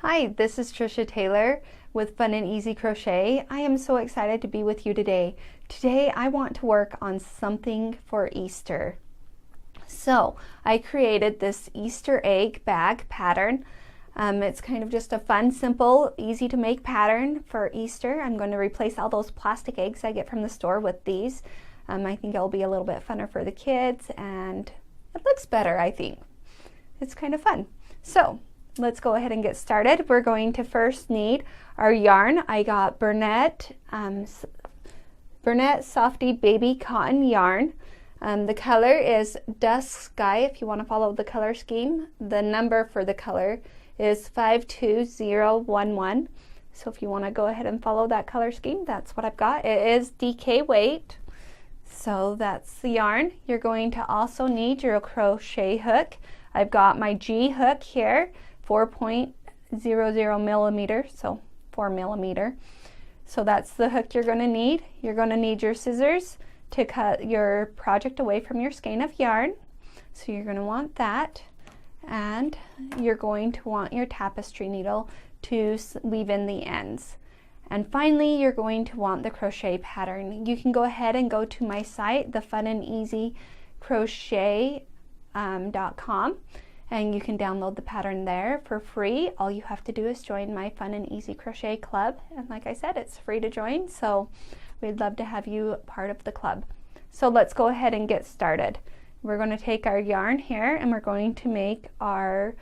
Hi, this is Trisha Taylor with Fun and Easy Crochet. I am so excited to be with you today. Today I want to work on something for Easter. So I created this Easter egg bag pattern. It's kind of just a fun, simple, easy to make pattern for Easter. I'm going to replace all those plastic eggs I get from the store with these. I think it'll be a little bit funner for the kids and it looks better, I think. It's kind of fun. So let's go ahead and get started. We're going to first need our yarn. I got Bernette Softy Baby Cotton yarn. The color is Dusk Sky if you want to follow the color scheme. The number for the color is 52011. So if you want to go ahead and follow that color scheme, that's what I've got. It is DK weight. So that's the yarn. You're going to also need your crochet hook. I've got my G hook here. 4.00 millimeter, so 4 millimeter. So that's the hook you're going to need. You're going to need your scissors to cut your project away from your skein of yarn. So you're going to want that. And you're going to want your tapestry needle to weave in the ends. And finally, you're going to want the crochet pattern. You can go ahead and go to my site, thefuneasycrochet.com. And you can download the pattern there for free. All you have to do is join my Fun and Easy Crochet Club. And like I said, it's free to join, so we'd love to have you part of the club. So let's go ahead and get started. We're going to take our yarn here and we're going to make our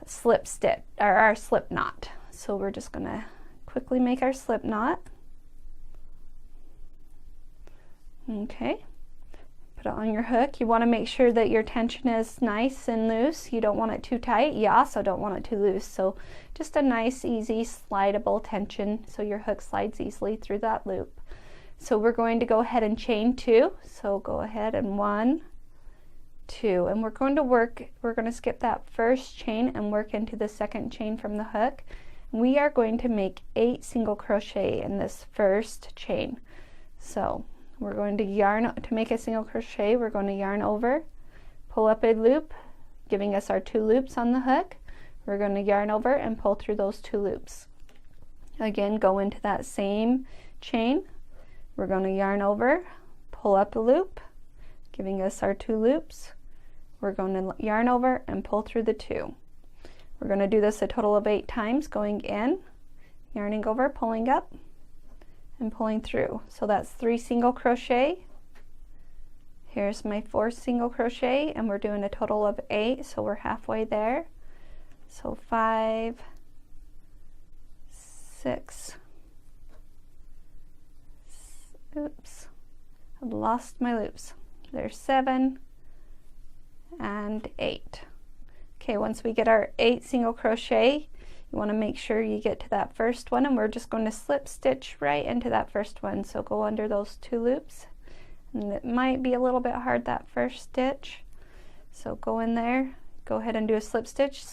slip stitch, or our slip knot. So we're just going to quickly make our slip knot. Okay. Put it on your hook. You want to make sure that your tension is nice and loose. You don't want it too tight. You also don't want it too loose. So just a nice, easy, slidable tension so your hook slides easily through that loop. So we're going to go ahead and chain 2. So go ahead and 1, 2. And we're going to skip that first chain and work into the second chain from the hook. We are going to make 8 single crochet in this first chain. So we're going to yarn, to make a single crochet, we're going to yarn over, pull up a loop, giving us our 2 loops on the hook. We're going to yarn over and pull through those 2 loops. Again, go into that same chain. We're going to yarn over, pull up a loop, giving us our 2 loops. We're going to yarn over and pull through the 2. We're going to do this a total of 8 times, going in, yarning over, pulling up, and pulling through. So that's 3 single crochet. Here's my 4 single crochet, and we're doing a total of 8, so we're halfway there. So 5, 6, oops, I've lost my loops. There's 7 and 8. Okay, once we get our 8 single crochet, you want to make sure you get to that first one, and we're just going to slip stitch right into that first one. So go under those 2 loops, and it might be a little bit hard, that first stitch. So go in there, go ahead and do a slip stitch,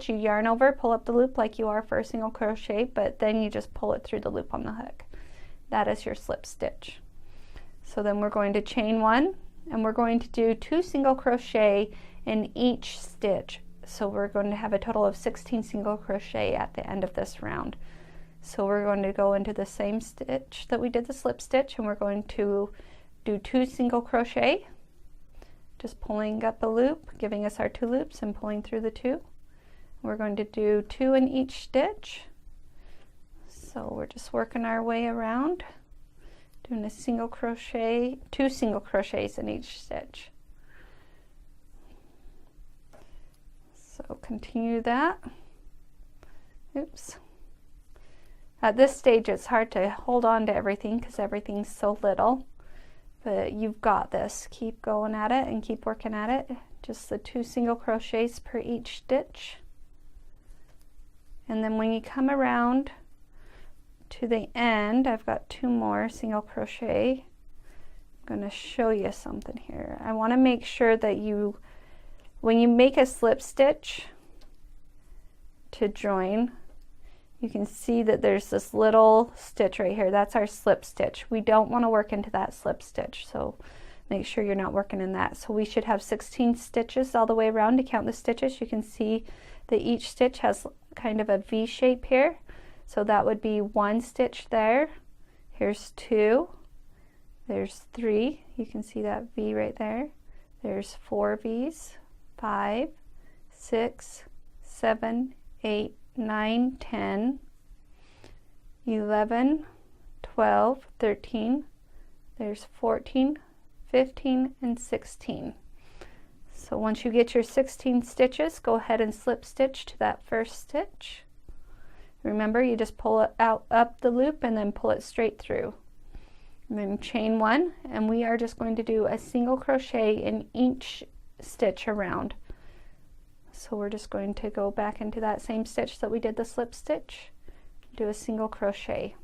you yarn over, pull up the loop like you are for a single crochet, but then you just pull it through the loop on the hook. That is your slip stitch. So then we're going to chain 1, and we're going to do 2 single crochet in each stitch. So we're going to have a total of 16 single crochet at the end of this round. So we're going to go into the same stitch that we did the slip stitch, and we're going to do 2 single crochet, just pulling up a loop, giving us our 2 loops and pulling through the 2. We're going to do 2 in each stitch. So we're just working our way around, doing a single crochet, 2 single crochets in each stitch. So continue that. Oops. At this stage it's hard to hold on to everything because everything's so little, but you've got this. Keep going at it and keep working at it. Just the 2 single crochets per each stitch. And then when you come around to the end, I've got 2 more single crochet. I'm going to show you something here. I want to make sure that when you make a slip stitch to join, you can see that there's this little stitch right here. That's our slip stitch. We don't want to work into that slip stitch, so make sure you're not working in that. So we should have 16 stitches all the way around to count the stitches. You can see that each stitch has kind of a V shape here. So that would be 1 stitch there. Here's 2. There's 3. You can see that V right there. There's 4 V's. 5, 6, 7, 8, 9, 10, 11, 12, 13. There's 14, 15, and 16. So once you get your 16 stitches, go ahead and slip stitch to that first stitch. Remember, you just pull it out up the loop and then pull it straight through. And then chain 1, and we are just going to do a single crochet in each stitch around. So we're just going to go back into that same stitch that we did the slip stitch, do a single crochet.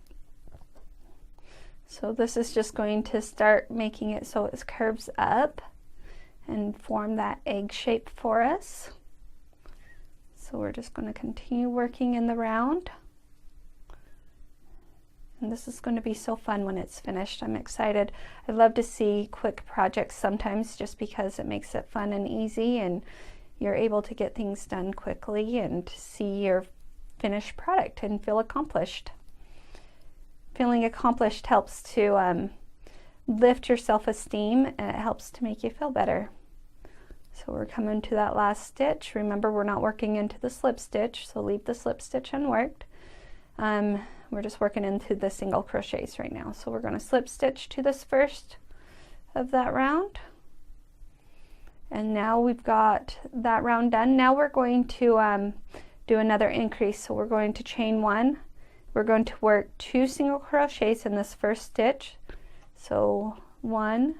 So this is just going to start making it so it curves up and form that egg shape for us. So we're just going to continue working in the round. And this is going to be so fun when it's finished. I'm excited. I love to see quick projects sometimes just because it makes it fun and easy, and you're able to get things done quickly and see your finished product and feel accomplished. Feeling accomplished helps to lift your self-esteem, and it helps to make you feel better. So we're coming to that last stitch. Remember, we're not working into the slip stitch, so leave the slip stitch unworked. We're just working into the single crochets right now. So we're going to slip stitch to this first of that round. And now we've got that round done. Now we're going to do another increase. So we're going to chain 1. We're going to work 2 single crochets in this first stitch. So 1,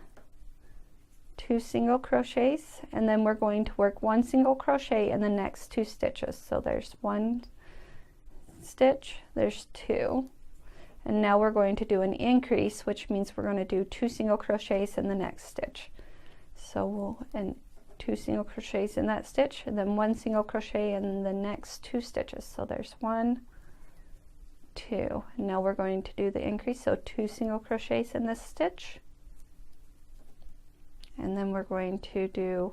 2 single crochets, and then we're going to work 1 single crochet in the next 2 stitches. So there's 1 stitch, there's 2, and now we're going to do an increase, which means we're going to do 2 single crochets in the next stitch. So and 2 single crochets in that stitch, and then 1 single crochet in the next 2 stitches. So there's 1, 2, and now we're going to do the increase, so 2 single crochets in this stitch, and then we're going to do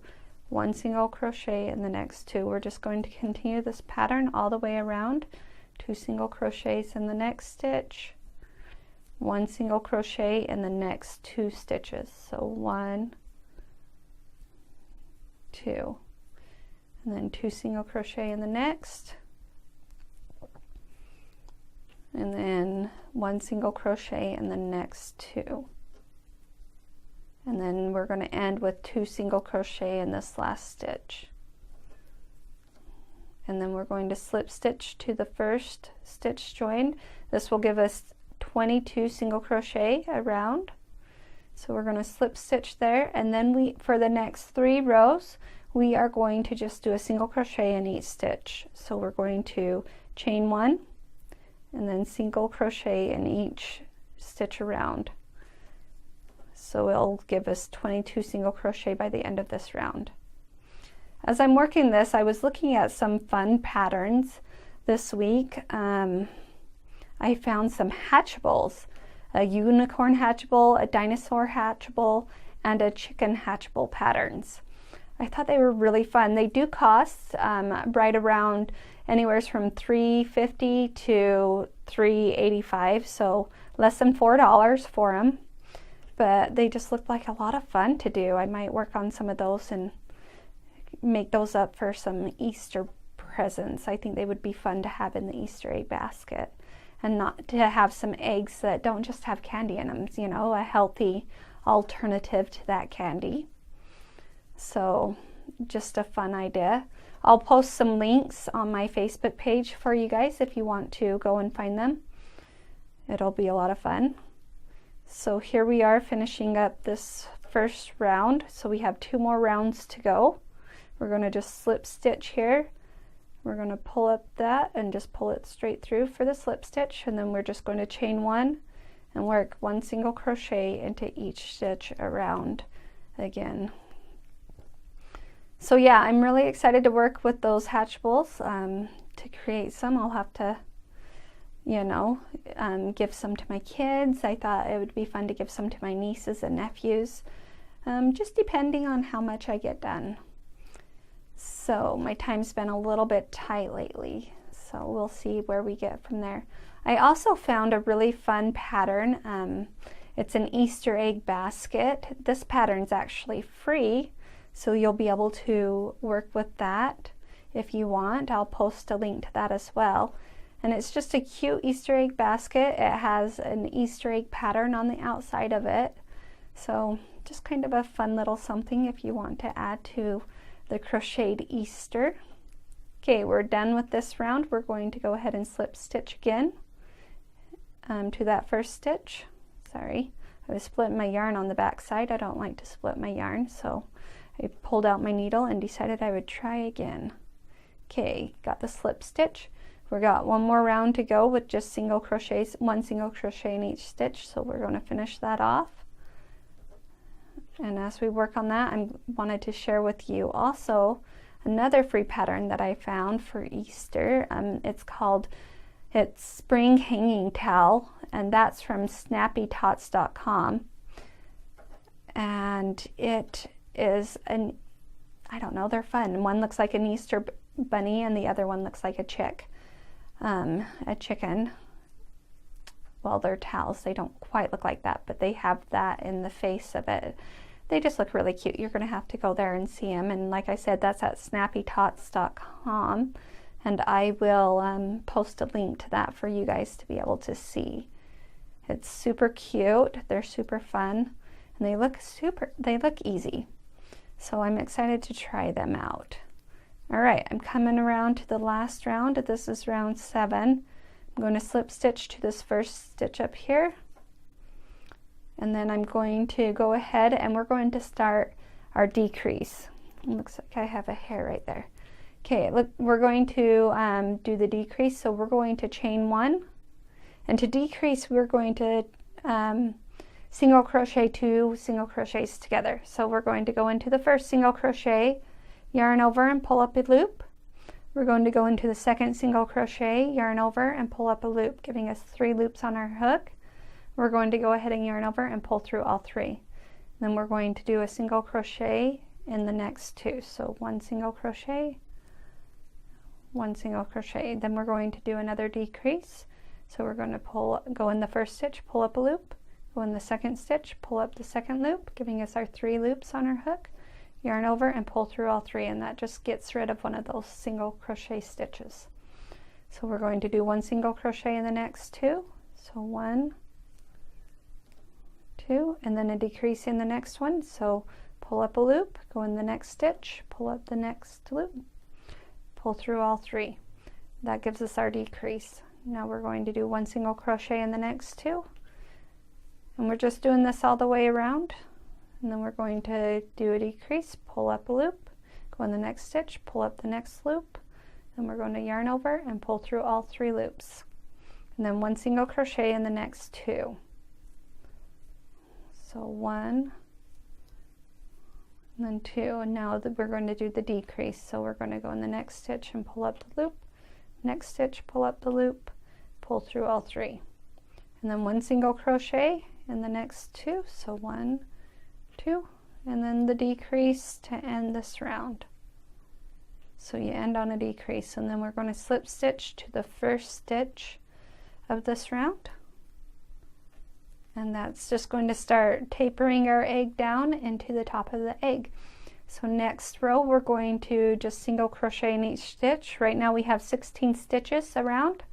1 single crochet in the next 2. We're just going to continue this pattern all the way around. 2 single crochets in the next stitch, 1 single crochet in the next 2 stitches. So 1, 2, and then 2 single crochet in the next, and then 1 single crochet in the next 2. And then we're going to end with 2 single crochet in this last stitch. And then we're going to slip stitch to the first stitch joined. This will give us 22 single crochet around. So we're going to slip stitch there, and then for the next 3 rows, we are going to just do a single crochet in each stitch. So we're going to chain 1, and then single crochet in each stitch around. So it'll give us 22 single crochet by the end of this round. As I'm working this, I was looking at some fun patterns this week. I found some hatchables, a unicorn hatchable, a dinosaur hatchable, and a chicken hatchable patterns. I thought they were really fun. They do cost right around anywhere from $3.50 to $3.85, so less than $4 for them. But they just looked like a lot of fun to do. I might work on some of those and make those up for some Easter presents. I think they would be fun to have in the Easter egg basket, and not to have some eggs that don't just have candy in them, you know, a healthy alternative to that candy. So just a fun idea. I'll post some links on my Facebook page for you guys if you want to go and find them. It'll be a lot of fun. So here we are finishing up this first round. So we have 2 more rounds to go. We're going to just slip stitch here. We're going to pull up that and just pull it straight through for the slip stitch, and then we're just going to chain 1 and work 1 single crochet into each stitch around again. So yeah, I'm really excited to work with those hatchables to create some. I'll have to, you know, give some to my kids. I thought it would be fun to give some to my nieces and nephews, just depending on how much I get done. So my time's been a little bit tight lately, So we'll see where we get from there. I also found a really fun pattern. It's an Easter egg basket. This pattern's actually free, so you'll be able to work with that if you want. I'll post a link to that as well. And it's just a cute Easter egg basket. It has an Easter egg pattern on the outside of it. So just kind of a fun little something if you want to add to the crocheted Easter. Okay, we're done with this round. We're going to go ahead and slip stitch again to that first stitch. Sorry, I was splitting my yarn on the back side. I don't like to split my yarn, so I pulled out my needle and decided I would try again. Okay, got the slip stitch. We got one more round to go with just single crochets, one single crochet in each stitch, so we're going to finish that off. And as we work on that, I wanted to share with you also another free pattern that I found for Easter. It's Spring Hanging Towel, and that's from snappytots.com. And it is I don't know, they're fun. One looks like an Easter bunny and the other one looks like a chicken. Well, they're towels. They don't quite look like that, but they have that in the face of it. They just look really cute. You're going to have to go there and see them. And like I said, that's at snappytots.com. And I will post a link to that for you guys to be able to see. It's super cute. They're super fun. And they look easy. So I'm excited to try them out. All right, I'm coming around to the last round. This is round 7. I'm going to slip stitch to this first stitch up here. And then I'm going to go ahead and we're going to start our decrease. It looks like I have a hair right there. Okay, look, we're going to do the decrease. So we're going to chain 1. And to decrease, we're going to single crochet 2 single crochets together. So we're going to go into the first single crochet, yarn over and pull up a loop. We're going to go into the second single crochet, yarn over and pull up a loop, giving us 3 loops on our hook. We're going to go ahead and yarn over and pull through all 3. Then we're going to do a single crochet in the next 2. So 1 single crochet, 1 single crochet. Then we're going to do another decrease. So we're going to go in the first stitch, pull up a loop, go in the second stitch, pull up the second loop, giving us our 3 loops on our hook, yarn over and pull through all 3, and that just gets rid of one of those single crochet stitches. So we're going to do 1 single crochet in the next 2. So 1, 2, and then a decrease in the next one. So pull up a loop, go in the next stitch, pull up the next loop, pull through all 3. That gives us our decrease. Now we're going to do 1 single crochet in the next 2, and we're just doing this all the way around. And then we're going to do a decrease, pull up a loop, go in the next stitch, pull up the next loop, then we're going to yarn over and pull through all 3 loops, and then 1 single crochet in the next 2. So 1 and then 2, and now we're going to do the decrease. So we're going to go in the next stitch and pull up the loop, next stitch, pull up the loop, pull through all 3, and then 1 single crochet in the next 2. So 1, 2, and then the decrease to end this round. So you end on a decrease, and then we're going to slip stitch to the first stitch of this round, and that's just going to start tapering our egg down into the top of the egg. So next row we're going to just single crochet in each stitch. Right now we have 16 stitches around.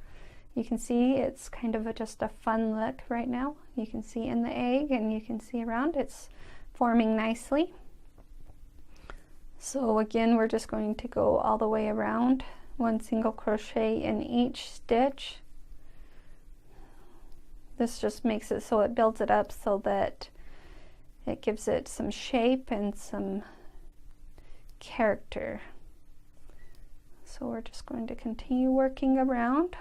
You can see it's kind of just a fun look right now. You can see in the egg and you can see around it's forming nicely. So again, we're just going to go all the way around, 1 single crochet in each stitch. This just makes it so it builds it up so that it gives it some shape and some character. So we're just going to continue working around.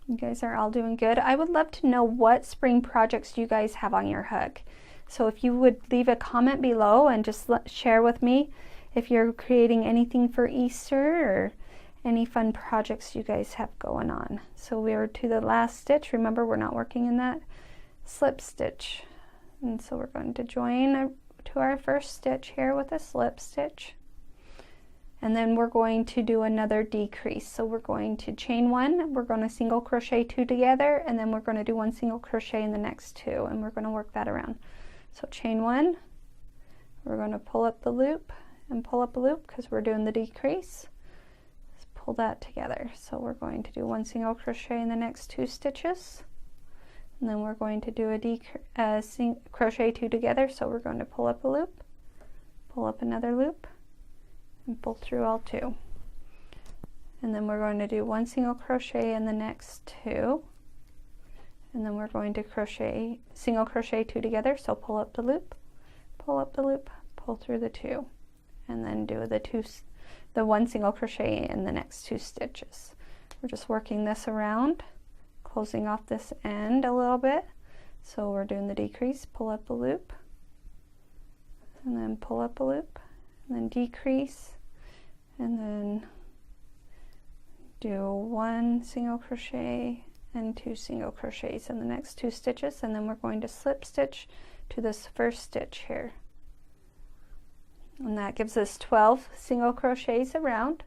You guys are all doing good. I would love to know what spring projects you guys have on your hook. So if you would leave a comment below and just share with me if you're creating anything for Easter or any fun projects you guys have going on. So we are to the last stitch. Remember, we're not working in that slip stitch. And so we're going to join to our first stitch here with a slip stitch. and then we're going to do another decrease. So we're going to chain 1, we're going to single crochet 2 together, and then we're going to do 1 single crochet in the next 2, and we're going to work that around. So chain 1, we're going to pull up the loop and pull up a loop because we're doing the decrease. Let's pull that together. So we're going to do 1 single crochet in the next 2 stitches, and then we're going to do a crochet 2 together. So we're going to pull up a loop, pull up another loop, and pull through all 2, and then we're going to do 1 single crochet in the next 2, and then we're going to single crochet 2 together. So pull up the loop, pull up the loop, pull through the 2, and then do the 1 single crochet in the next 2 stitches. We're just working this around, closing off this end a little bit. So we're doing the decrease, pull up a loop, and then pull up a loop, and then decrease, and then do 1 single crochet and 2 single crochets in the next 2 stitches, and then we're going to slip stitch to this first stitch here, and that gives us 12 single crochets around.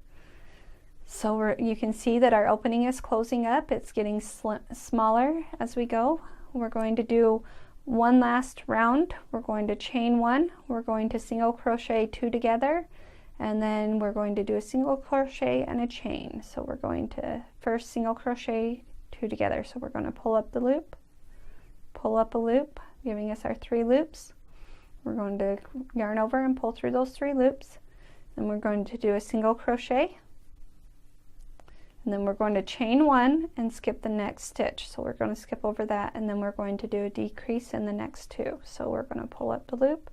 So you can see that our opening is closing up. It's getting smaller as we go. We're going to do 1 last round. We're going to chain 1, we're going to single crochet 2 together, and then we're going to do a single crochet and a chain. So we're going to first single crochet 2 together. So we're going to pull up the loop, pull up a loop, giving us our 3 loops. We're going to yarn over and pull through those 3 loops. Then we're going to do a single crochet, and then we're going to chain 1 and skip the next stitch. So we're going to skip over that, and then we're going to do a decrease in the next 2. So we're going to pull up the loop,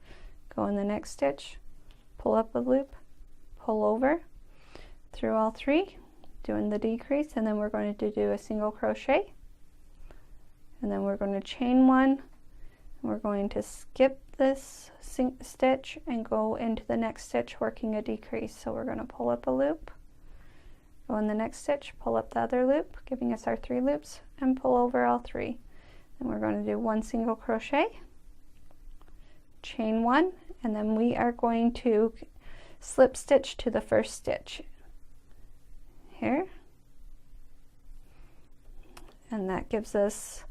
go in the next stitch, pull up a loop, pull over through all 3, doing the decrease, and then we're going to do a single crochet, and then we're going to chain 1. We're going to skip this stitch and go into the next stitch working a decrease. So we're going to pull up a loop, go in the next stitch, pull up the other loop, giving us our 3 loops, and pull over all 3. Then we're going to do 1 single crochet, chain 1, and then we are going to slip stitch to the first stitch here, and that gives us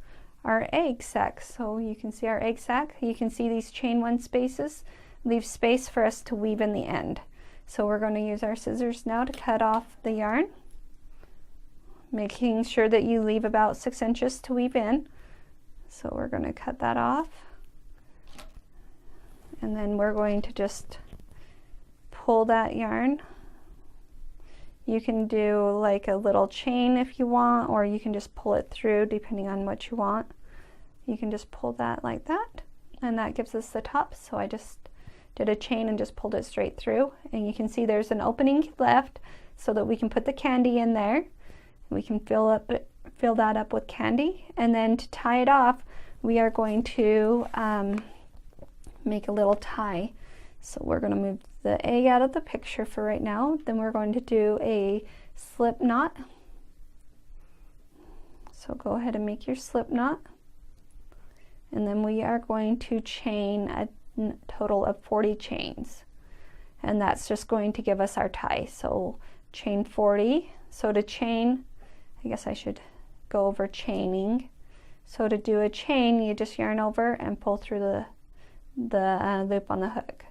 our egg sac. So you can see our egg sac. You can see these chain 1 spaces leave space for us to weave in the end. So we're going to use our scissors now to cut off the yarn, making sure that you leave about 6 inches to weave in. So we're going to cut that off, and then we're going to just pull that yarn. You can do like a little chain if you want, or you can just pull it through depending on what you want. You can just pull that like that, and that gives us the top. So I just did a chain and just pulled it straight through, and you can see there's an opening left so that we can put the candy in there. We can fill that up with candy, and then to tie it off we are going to make a little tie. So we're going to move the egg out of the picture for right now. Then we're going to do a slip knot. So go ahead and make your slip knot, and then we are going to chain a total of 40 chains, and that's just going to give us our tie. So chain 40. So to chain, I guess I should go over chaining. So to do a chain, you just yarn over and pull through the loop on the hook.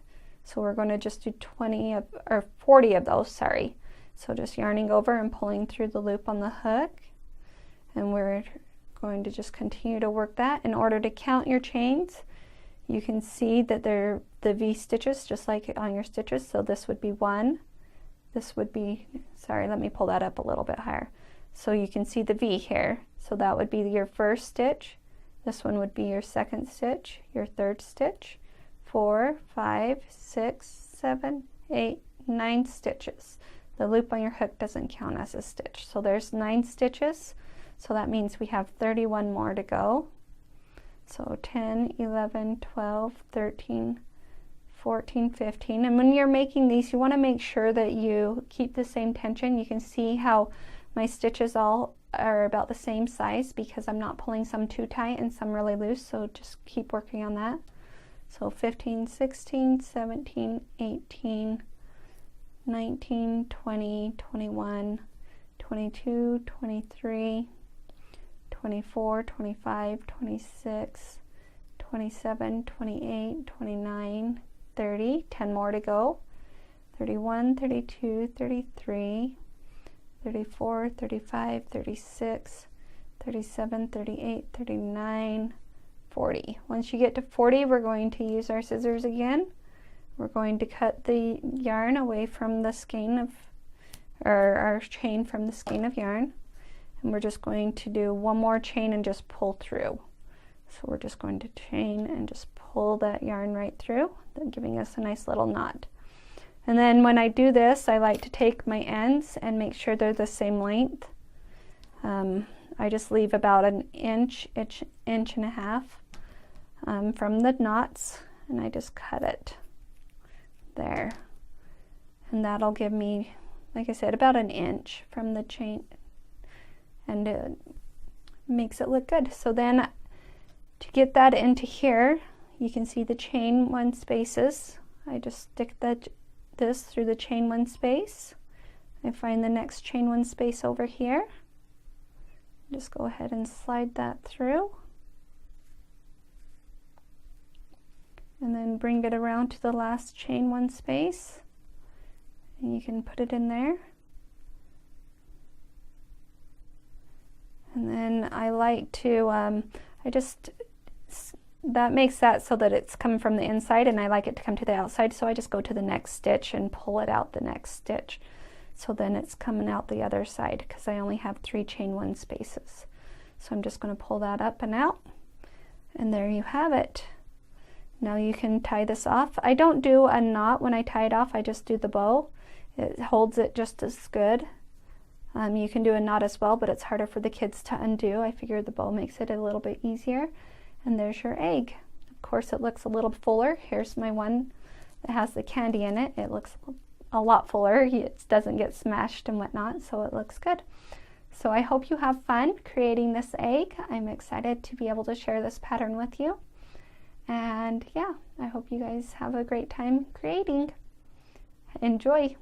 So we're going to just do 40 of those, sorry. So just yarning over and pulling through the loop on the hook, and we're going to just continue to work that. In order to count your chains, you can see that they're the V stitches just like on your stitches. So this would be 1, this would be, sorry, let me pull that up a little bit higher. So you can see the V here. So that would be your first stitch, this one would be your second stitch, your third stitch, 4, 5, 6, 7, 8, 9 stitches. The loop on your hook doesn't count as a stitch. So there's 9 stitches. So that means we have 31 more to go. So 10, 11, 12, 13, 14, 15. And when you're making these, you want to make sure that you keep the same tension. You can see how my stitches all are about the same size because I'm not pulling some too tight and some really loose. So just keep working on that. So 15, 16, 17, 18, 19, 20, 21, 22, 23, 24, 25, 26, 27, 28, 29, 30, 10 more to go, 31, 32, 33, 34, 35, 36, 37, 38, 39, 40. Once you get to 40, we're going to use our scissors again. We're going to cut the yarn away from the skein of, or our chain from the skein of yarn. And we're just going to do one more chain and just pull through. So we're just going to chain and just pull that yarn right through, giving us a nice little knot. And then when I do this, I like to take my ends and make sure they're the same length. I just leave about an inch and a half from the knots, and I just cut it there. And that'll give me, like I said, about an inch from the chain, and it makes it look good. So then to get that into here, you can see the chain one spaces. I just stick this through the chain one space. I find the next chain one space over here. Just go ahead and slide that through. And then bring it around to the last chain one space. And you can put it in there. And then I like to, that makes that so that it's coming from the inside, and I like it to come to the outside, so I just go to the next stitch and pull it out the next stitch. So then it's coming out the other side, because I only have 3 chain one spaces. So I'm just going to pull that up and out, and there you have it. Now you can tie this off. I don't do a knot when I tie it off, I just do the bow. It holds it just as good. You can do a knot as well, but it's harder for the kids to undo. I figure the bow makes it a little bit easier. And there's your egg. Of course, it looks a little fuller. Here's my one that has the candy in it. It looks a lot fuller. It doesn't get smashed and whatnot, so it looks good. So I hope you have fun creating this egg. I'm excited to be able to share this pattern with you. And yeah, I hope you guys have a great time creating. Enjoy.